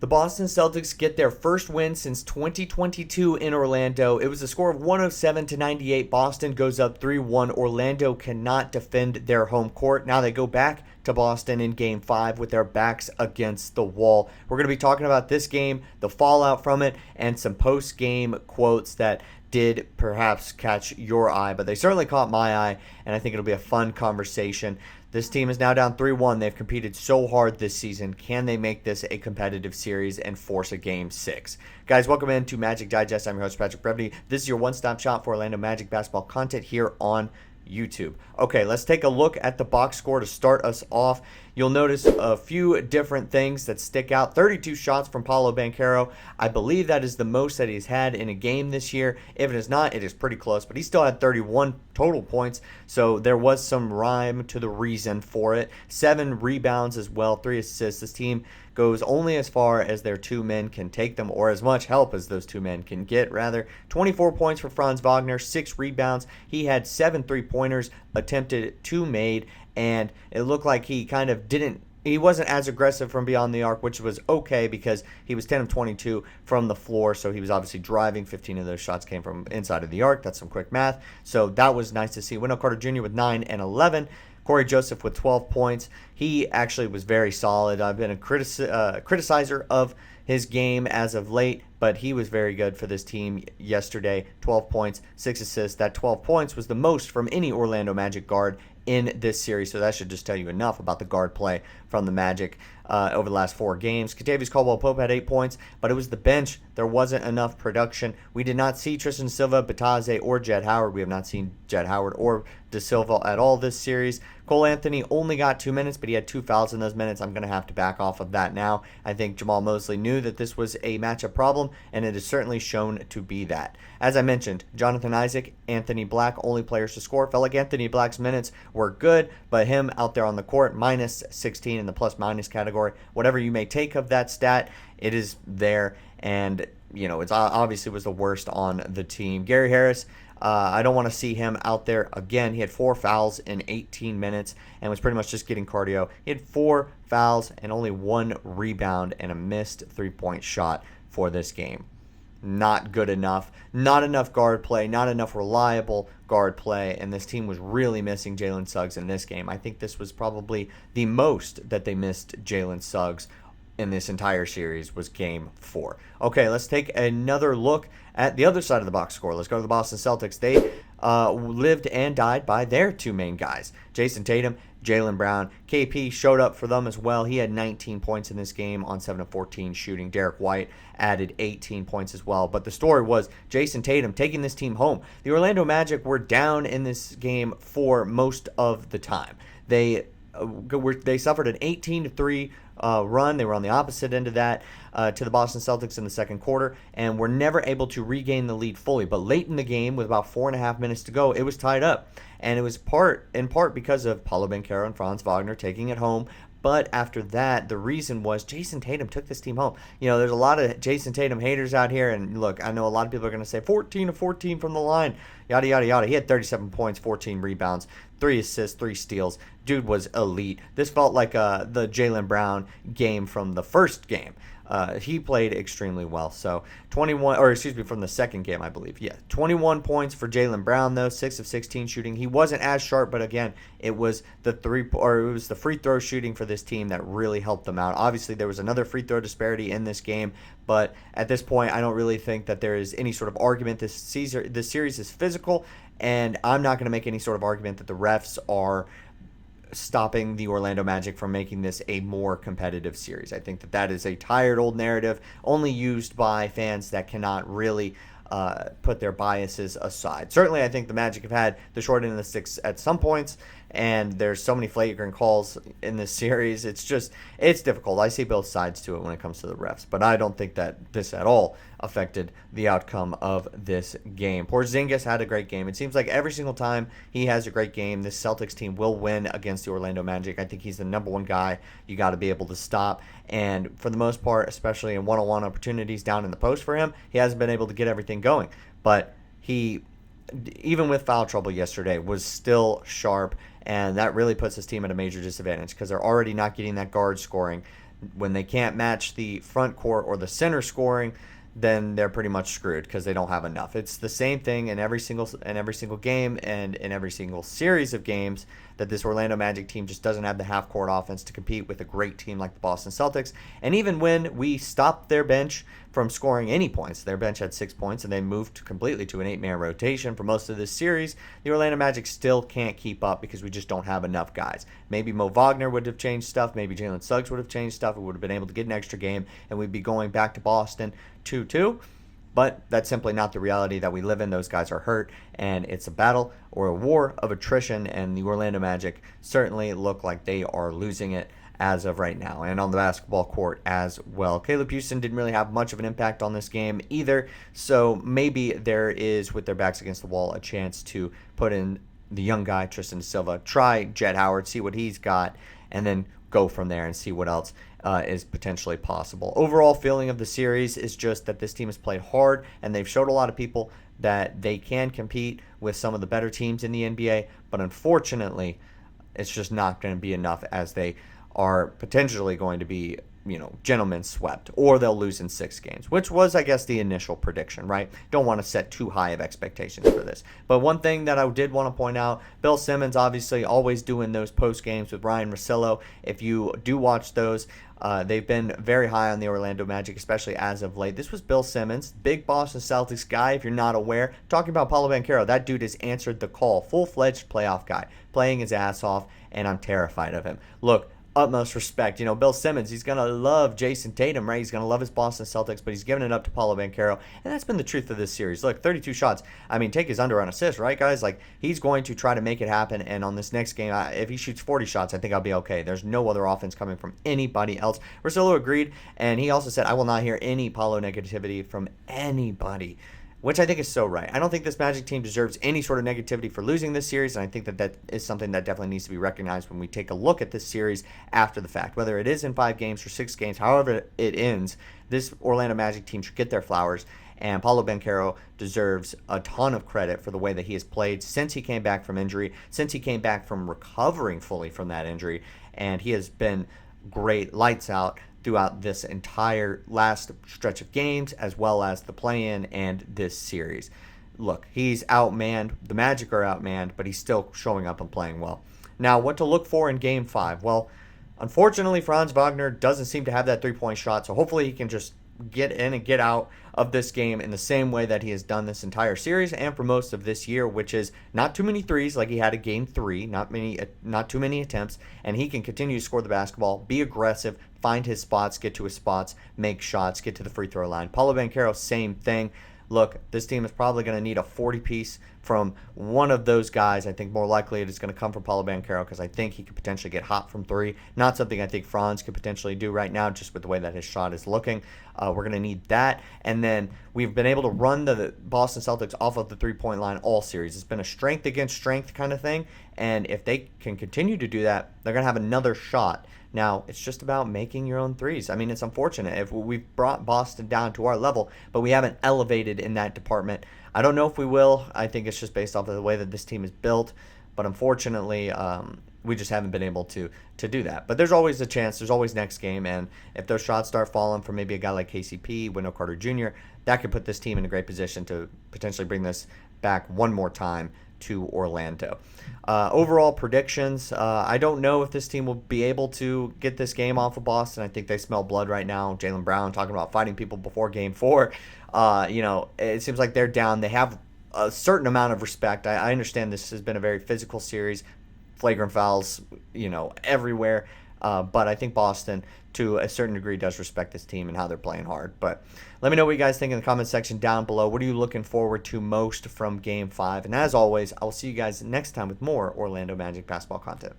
The Boston Celtics get their first win since 2022 in Orlando. It was a score of 107-98. Boston goes up 3-1. Orlando cannot defend their home court. Now they go back to Boston in Game 5 with their backs against the wall. We're going to be talking about this game, the fallout from it, and some post-game quotes that did perhaps catch your eye, but they certainly caught my eye, and I think it'll be a fun conversation. This team is now down 3-1. They've competed so hard this season. Can they make this a competitive series and force a Game 6? Guys, welcome into Magic Digest. I'm your host, Patrick Previty. This is your one-stop shop for Orlando Magic basketball content here on YouTube. Okay, let's take a look at the box score to start us off. You'll notice a few different things that stick out. 32 shots from Paolo Banchero. I believe that is the most that he's had in a game this year. If it is not, it is pretty close, but he still had 31 total points, so there was some rhyme to the reason for it. 7 rebounds as well, 3 assists. This team goes only as far as their two men can take them, or as much help as those two men can get, rather. 24 points for Franz Wagner, 6 rebounds. He had 7 3-pointers, attempted 2 made, and it looked like he kind of he wasn't as aggressive from beyond the arc, which was okay because he was 10 of 22 from the floor, so he was obviously driving. 15 of those shots came from inside of the arc. That's some quick math, so that was nice to see. Wendell Carter Jr. with 9 and 11. Corey Joseph with 12 points. He actually was very solid. I've been a criticizer of his game as of late, but he was very good for this team yesterday. 12 points, 6 assists. That 12 points was the most from any Orlando Magic guard in this series, so that should just tell you enough about the guard play from the Magic over the last 4 games. Kentavious Caldwell-Pope had 8 points, but it was the bench. There wasn't enough production. We did not see Tristan Silva, Bataze, or Jett Howard. We have not seen Jett Howard or De Silva at all this series. Cole Anthony only got 2 minutes, but he had 2 fouls in those minutes. I'm going to have to back off of that now. I think Jamahl Mosley knew that this was a matchup problem, and it is certainly shown to be that. As I mentioned, Jonathan Isaac, Anthony Black, only players to score. Felt like Anthony Black's minutes were good, but him out there on the court, minus 16 in the plus-minus category. Whatever you may take of that stat, it is there, and it's obviously was the worst on the team. Gary Harris, I don't want to see him out there again. He had 4 fouls in 18 minutes and was pretty much just getting cardio. He had 4 fouls and only 1 rebound and a missed 3-point shot for this game. Not good enough. Not enough guard play. Not enough reliable guard play. And this team was really missing Jalen Suggs in this game. I think this was probably the most that they missed Jalen Suggs in this entire series was Game 4. Okay, let's take another look at the other side of the box score. Let's go to the Boston Celtics. They lived and died by their 2 main guys, Jason Tatum, Jaylen Brown. KP showed up for them as well. He had 19 points in this game on 7 of 14 shooting. Derek White added 18 points as well. But the story was Jason Tatum taking this team home. The Orlando Magic were down in this game for most of the time. They suffered an 18-3 run. They were on the opposite end of that to the Boston Celtics in the second quarter, and were never able to regain the lead fully. But late in the game, with about 4.5 minutes to go, it was tied up, and it was in part because of Paolo Banchero and Franz Wagner taking it home. But after that, the reason was Jason Tatum took this team home. There's a lot of Jason Tatum haters out here, and look, I know a lot of people are going to say 14 of 14 from the line, yada, yada, yada. He had 37 points, 14 rebounds, 3 assists, 3 steals. Dude was elite. This felt like the Jaylen Brown game from the first game. He played extremely well. So from the second game, I believe. Yeah, 21 points for Jaylen Brown though, 6 of 16 shooting. He wasn't as sharp, but again, it was the free throw shooting for this team that really helped them out. Obviously, there was another free throw disparity in this game, but at this point, I don't really think that there is any sort of argument. This series is physical, and I'm not going to make any sort of argument that the refs are stopping the Orlando Magic from making this a more competitive series. I think that is a tired old narrative only used by fans that cannot really put their biases aside. Certainly, I think the Magic have had the short end of the sticks at some points, and there's so many flagrant calls in this series. It's difficult. I see both sides to it when it comes to the refs, but I don't think that this at all affected the outcome of this game. Porzingis had a great game. It seems like every single time he has a great game, this Celtics team will win against the Orlando Magic. I think he's the number one guy you got to be able to stop, and for the most part, especially in one-on-one opportunities down in the post for him, he hasn't been able to get everything going, but he, even with foul trouble yesterday, was still sharp, and that really puts his team at a major disadvantage because they're already not getting that guard scoring. When they can't match the front court or the center scoring, then they're pretty much screwed because they don't have enough. It's the same thing in every single game and in every single series of games, that this Orlando Magic team just doesn't have the half-court offense to compete with a great team like the Boston Celtics. And even when we stopped their bench from scoring any points, their bench had 6 points, and they moved completely to an 8-man rotation for most of this series, the Orlando Magic still can't keep up because we just don't have enough guys. Maybe Mo Wagner would have changed stuff. Maybe Jalen Suggs would have changed stuff. We would have been able to get an extra game, and we'd be going back to Boston 2-2. But that's simply not the reality that we live in. Those guys are hurt, and it's a battle or a war of attrition, and the Orlando Magic certainly look like they are losing it as of right now, and on the basketball court as well. Caleb Houston didn't really have much of an impact on this game either, so maybe there is, with their backs against the wall, a chance to put in the young guy, Tristan da Silva, try Jet Howard, see what he's got, and then go from there and see what else is potentially possible. Overall feeling of the series is just that this team has played hard, and they've showed a lot of people that they can compete with some of the better teams in the NBA, but unfortunately, it's just not going to be enough, as they are potentially going to be, gentlemen swept, or they'll lose in 6 games, which was, I guess, the initial prediction, right? Don't want to set too high of expectations for this. But one thing that I did want to point out, Bill Simmons obviously always doing those post games with Ryan Russillo. If you do watch those, they've been very high on the Orlando Magic, especially as of late. This was Bill Simmons, big Boston Celtics guy, if you're not aware. Talking about Paolo Banchero, that dude has answered the call. Full-fledged playoff guy, playing his ass off, and I'm terrified of him. Look, utmost respect. Bill Simmons, he's going to love Jason Tatum, right? He's going to love his Boston Celtics, but he's giving it up to Paolo Banchero, and that's been the truth of this series. Look, 32 shots. I mean, take his under on assists, right, guys? Like, he's going to try to make it happen, and on this next game, if he shoots 40 shots, I think I'll be okay. There's no other offense coming from anybody else. Russillo agreed, and he also said, I will not hear any Paolo negativity from anybody, which I think is so right. I don't think this Magic team deserves any sort of negativity for losing this series, and I think that is something that definitely needs to be recognized when we take a look at this series after the fact. Whether it is in 5 games or 6 games, however it ends, this Orlando Magic team should get their flowers, and Paolo Banchero deserves a ton of credit for the way that he has played since he came back from injury, since he came back from recovering fully from that injury, and he has been great, lights out, throughout this entire last stretch of games, as well as the play-in and this series. Look, he's outmanned. The Magic are outmanned, but he's still showing up and playing well. Now, what to look for in Game 5? Well, unfortunately, Franz Wagner doesn't seem to have that three-point shot, so hopefully he can just get in and get out of this game in the same way that he has done this entire series and for most of this year, which is not too many threes like he had in Game 3, not too many attempts, and he can continue to score the basketball, be aggressive, find his spots, get to his spots, make shots, get to the free throw line. Paolo Banchero, same thing. Look, this team is probably going to need a 40-piece from one of those guys. I think more likely it is going to come from Paolo Banchero because I think he could potentially get hot from 3. Not something I think Franz could potentially do right now just with the way that his shot is looking. We're going to need that. And then we've been able to run the Boston Celtics off of the three-point line all series. It's been a strength against strength kind of thing. And if they can continue to do that, they're going to have another shot. Now, it's just about making your own threes. I mean, it's unfortunate. If we've brought Boston down to our level, but we haven't elevated in that department. I don't know if we will. I think it's just based off of the way that this team is built. But unfortunately, we just haven't been able to do that. But there's always a chance. There's always next game. And if those shots start falling for maybe a guy like KCP, Wendell Carter Jr., that could put this team in a great position to potentially bring this back one more time to Orlando. Overall predictions, I don't know if this team will be able to get this game off of Boston. I think they smell blood right now. Jaylen Brown talking about fighting people before Game 4. It seems like they're down. They have a certain amount of respect. I understand this has been a very physical series, flagrant fouls, everywhere. But I think Boston, to a certain degree, does respect this team and how they're playing hard. But let me know what you guys think in the comment section down below. What are you looking forward to most from Game 5? And as always, I will see you guys next time with more Orlando Magic basketball content.